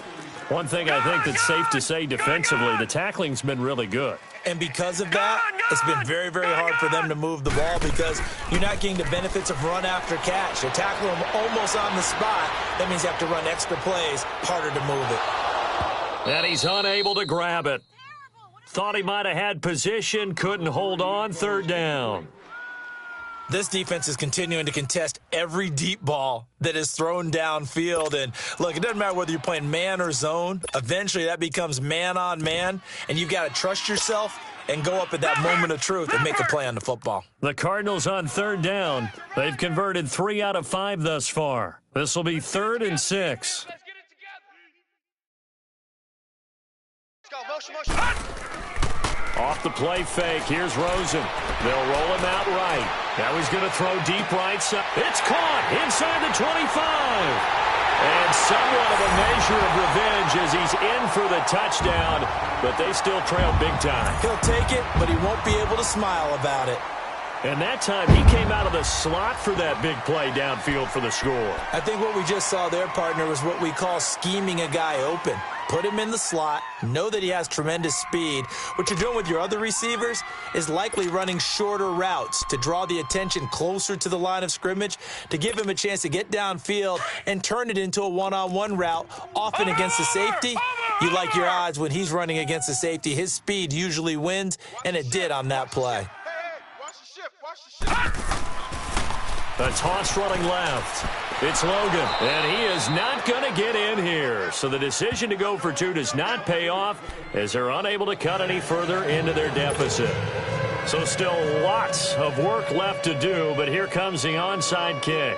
One thing I think that's safe to say defensively, the tackling's been really good. And because of that, it's been very, very hard for them to move the ball because you're not getting the benefits of run after catch. They tackle them almost on the spot. That means you have to run extra plays, harder to move it. And he's unable to grab it. Thought he might have had position, couldn't hold on, 3rd down. This defense is continuing to contest every deep ball that is thrown downfield. And, look, it doesn't matter whether you're playing man or zone. Eventually, that becomes man-on-man, and you've got to trust yourself and go up at that moment of truth and make a play on the football. The Cardinals on 3rd down. They've converted 3 out of 5 thus far. This will be 3rd and 6. Let's go, motion. Off the play fake, here's Rosen. They'll roll him out right. Now he's going to throw deep right side. It's caught inside the 25. And somewhat of a measure of revenge as he's in for the touchdown, but they still trail big time. He'll take it, but he won't be able to smile about it. And that time he came out of the slot for that big play downfield for the score. I think what we just saw there, partner, was what we call scheming a guy open. Put him in the slot, know that he has tremendous speed. What you're doing with your other receivers is likely running shorter routes to draw the attention closer to the line of scrimmage, to give him a chance to get downfield and turn it into a one-on-one route, often against the safety. You like your odds when he's running against the safety. His speed usually wins, and it did on that play. A toss running left. It's Logan, and he is not going to get in here. So the decision to go for 2 does not pay off as they're unable to cut any further into their deficit. So still lots of work left to do, but here comes the onside kick.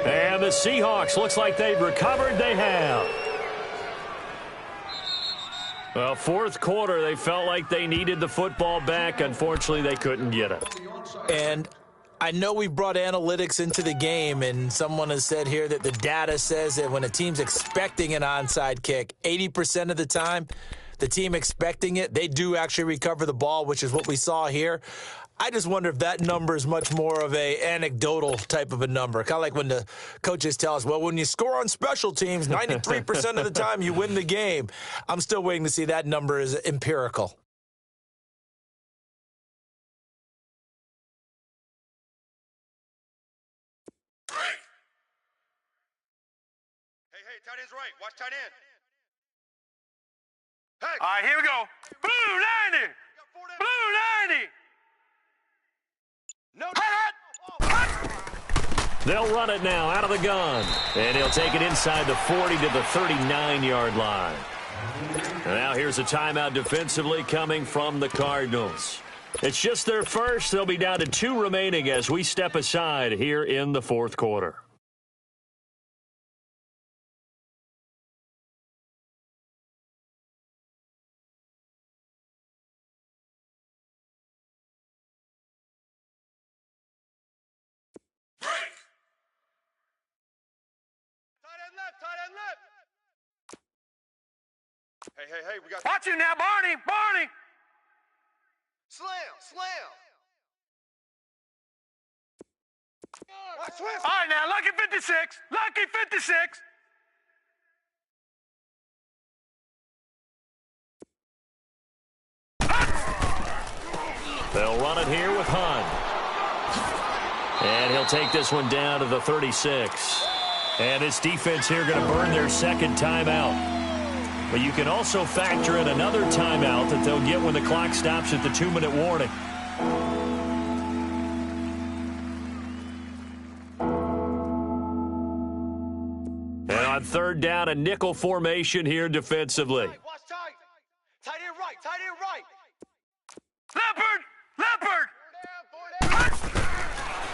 And the Seahawks, looks like they've recovered. They have. Well, 4th quarter, they felt like they needed the football back. Unfortunately, they couldn't get it. And I know we brought analytics into the game, and someone has said here that the data says that when a team's expecting an onside kick, 80% of the time, the team expecting it, they do actually recover the ball, which is what we saw here. I just wonder if that number is much more of a anecdotal type of a number. Kind of like when the coaches tell us, well, when you score on special teams, 93% of the time you win the game. I'm still waiting to see that number is empirical. Hey, tight end's right. Watch tight end. Hey. All right, here we go. Blue 90. Blue 90. No. They'll run it now out of the gun. And he'll take it inside the 40 to the 39-yard line. Now here's a timeout defensively coming from the Cardinals. It's just their first. They'll be down to 2 remaining as we step aside here in the 4th quarter. Hey, we got... Watch it now, Barney. Slam. Watch Swift. All right, now, lucky 56. Lucky 56. They'll run it here with Hunt. And he'll take this one down to the 36. And this defense here going to burn their 2nd timeout. But you can also factor in another timeout that they'll get when the clock stops at the 2-minute warning. And on 3rd down, a nickel formation here defensively. Watch tight. Tight end right. Leopard.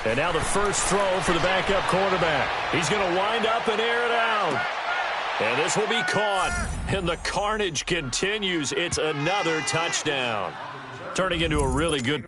And now the first throw for the backup quarterback. He's going to wind up and air it out. And this will be caught. And the carnage continues. It's another touchdown. Turning into a really good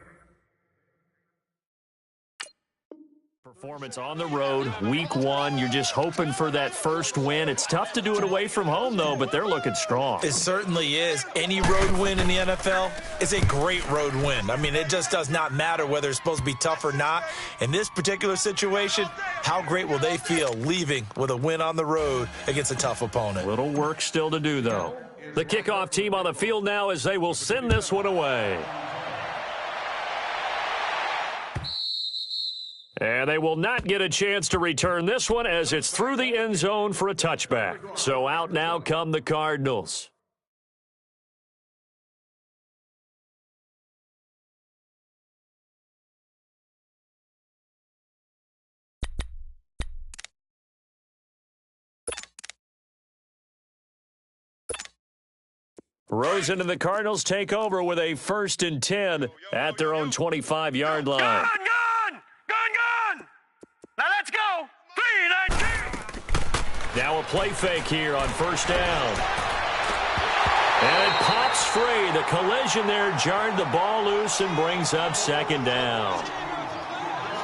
performance on the road, week one. You're just hoping for that first win. It's tough to do it away from home, though, but they're looking strong. It certainly is. Any road win in the NFL is a great road win. I mean, it just does not matter whether it's supposed to be tough or not. In this particular situation, how great will they feel leaving with a win on the road against a tough opponent? Little work still to do, though. The kickoff team on the field now as they will send this one away. And they will not get a chance to return this one as it's through the end zone for a touchback. So out now come the Cardinals. Rosen and the Cardinals take over with a 1st and 10 at their own 25-yard line. Gun! Now let's go. 3-19. Now a play fake here on 1st down. And it pops free. The collision there jarred the ball loose and brings up 2nd down.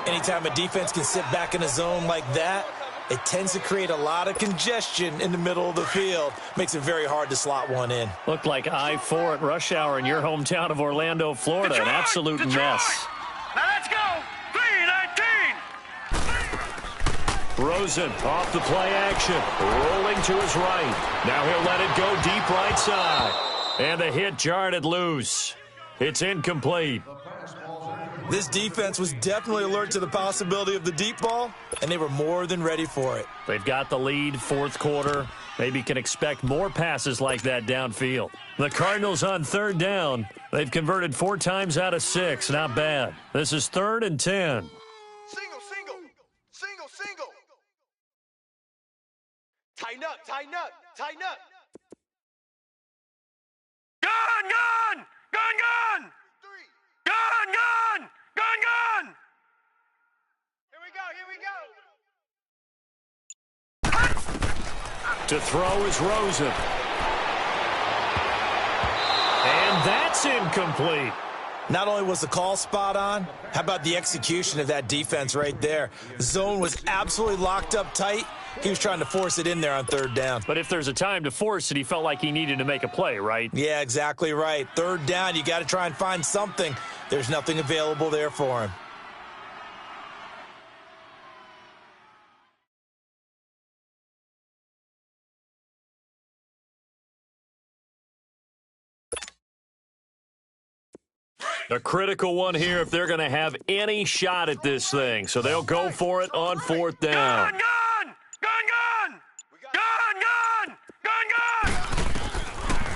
Anytime a defense can sit back in a zone like that, it tends to create a lot of congestion in the middle of the field. Makes it very hard to slot one in. Looked like I-4 at rush hour in your hometown of Orlando, Florida. An absolute mess. Now let's go. 3-19. Rosen off the play action, rolling to his right. Now he'll let it go deep right side. And the hit jarred it loose. It's incomplete. This defense was definitely alert to the possibility of the deep ball, and they were more than ready for it. They've got the lead, 4th quarter. Maybe can expect more passes like that downfield. The Cardinals on 3rd down. They've converted 4 times out of 6. Not bad. This is 3rd and 10. Single. Tighten up. Gun! Here we go. To throw is Rosen. And that's incomplete. Not only was the call spot on, how about the execution of that defense right there? The zone was absolutely locked up tight. He was trying to force it in there on 3rd down. But if there's a time to force it, he felt like he needed to make a play, right? Yeah, exactly right. 3rd down, you got to try and find something. There's nothing available there for him. A critical one here if they're going to have any shot at this thing. So they'll go for it on 4th down. Gun!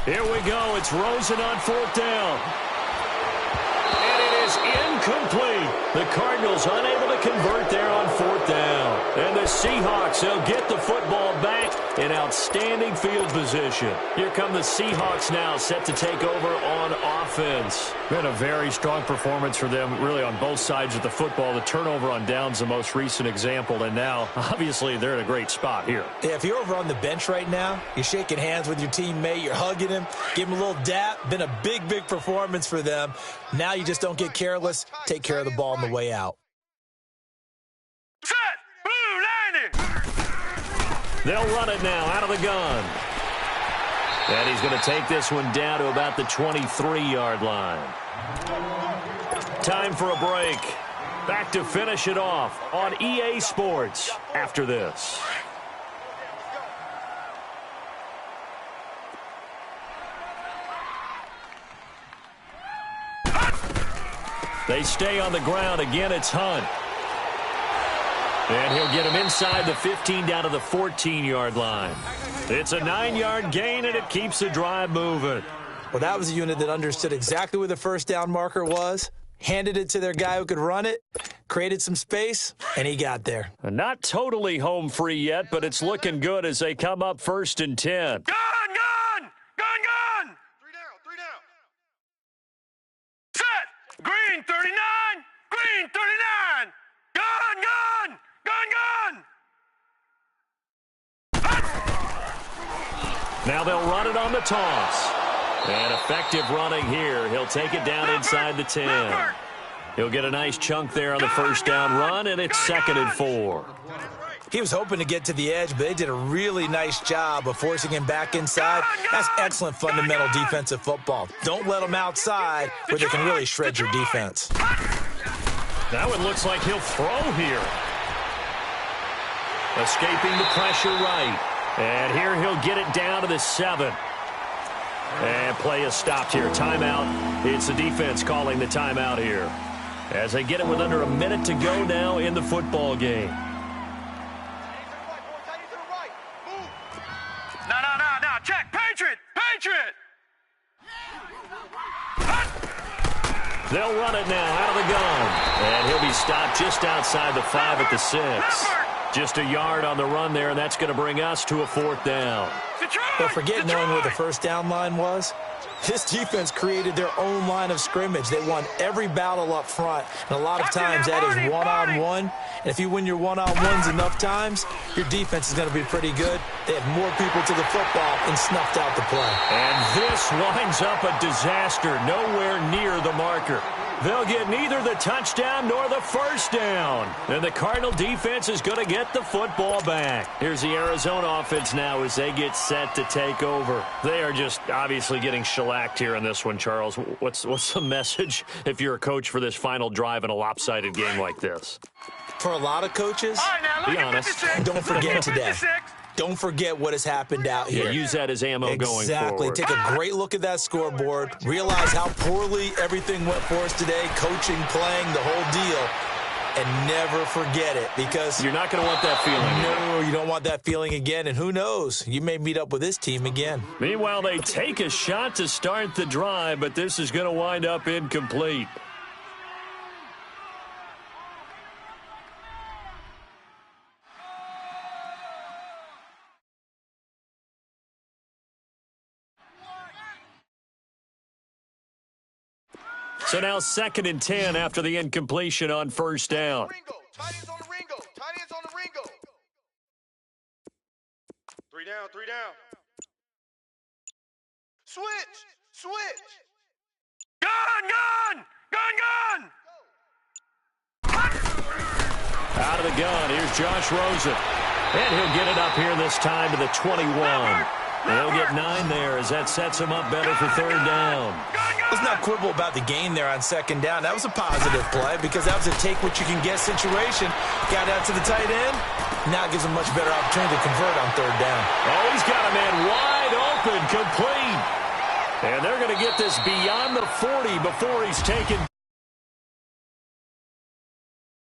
Here we go. It's Rosen on 4th down. And it is incomplete. The Cardinals unable to convert there on 4th down. And the Seahawks, they'll get the football back in outstanding field position. Here come the Seahawks now, set to take over on offense. Been a very strong performance for them, really on both sides of the football. The turnover on downs, the most recent example, and now, obviously, they're in a great spot here. Yeah, if you're over on the bench right now, you're shaking hands with your teammate, you're hugging him, give him a little dap. Been a big performance for them. Now you just don't get careless. Take care of the ball on the way out. Set! Blue 90! They'll run it now out of the gun. And he's going to take this one down to about the 23-yard line. Time for a break. Back to finish it off on EA Sports after this. They stay on the ground. Again, it's Hunt. And he'll get him inside the 15 down to the 14-yard line. It's a 9-yard gain, and it keeps the drive moving. Well, that was a unit that understood exactly where the 1st down marker was, handed it to their guy who could run it, created some space, and he got there. Not totally home free yet, but it's looking good as they come up 1st and 10. Gun! 3 down. Set! Green 39! Green 39! Gun! Now they'll run it on the toss. And effective running here. He'll take it down inside the 10. He'll get a nice chunk there on the first down run, and it's 2nd and 4. He was hoping to get to the edge, but they did a really nice job of forcing him back inside. That's excellent fundamental defensive football. Don't let him outside where they can really shred your defense. Now it looks like he'll throw here. Escaping the pressure right. And here he'll get it down to the 7. And play is stopped here. Timeout. It's the defense calling the timeout here. As they get it with under a minute to go now in the football game. No. Check. Patriot. They'll run it now out of the gun. And he'll be stopped just outside the 5 at the 6. Just a yard on the run there, and that's going to bring us to a 4th down. Don't forget knowing where the first down line was. This defense created their own line of scrimmage. They won every battle up front, and a lot of times that is one-on-one. And if you win your one-on-ones enough times, your defense is going to be pretty good. They had more people to the football and snuffed out the play. And this winds up a disaster, nowhere near the marker. They'll get neither the touchdown nor the first down. And the Cardinal defense is going to get the football back. Here's the Arizona offense now as they get set to take over. They are just obviously getting shellacked here in this one, Charles. What's the message if you're a coach for this final drive in a lopsided game like this? For a lot of coaches, be honest. Don't forget today. Don't forget what has happened out here. Yeah, use that as ammo going forward. Exactly. Take a great look at that scoreboard. Realize how poorly everything went for us today, coaching, playing, the whole deal. And never forget it, because you're not going to want that feeling. No, you don't want that feeling again. And who knows? You may meet up with this team again. Meanwhile, they take a shot to start the drive, but this is going to wind up incomplete. So now 2nd and 10 after the incompletion on first down. Tight ends on the Ringo. Three down. Switch. Gun. Out of the gun, here's Josh Rosen. And he'll get it up here this time to the 21. And he'll get 9 there as that sets him up better for third down. Let's not quibble about the gain there on second down. That was a positive play because that was a take-what-you-can-get situation. Got out to the tight end. Now it gives him a much better opportunity to convert on third down. Oh, he's got a man wide open, complete. And they're going to get this beyond the 40 before he's taken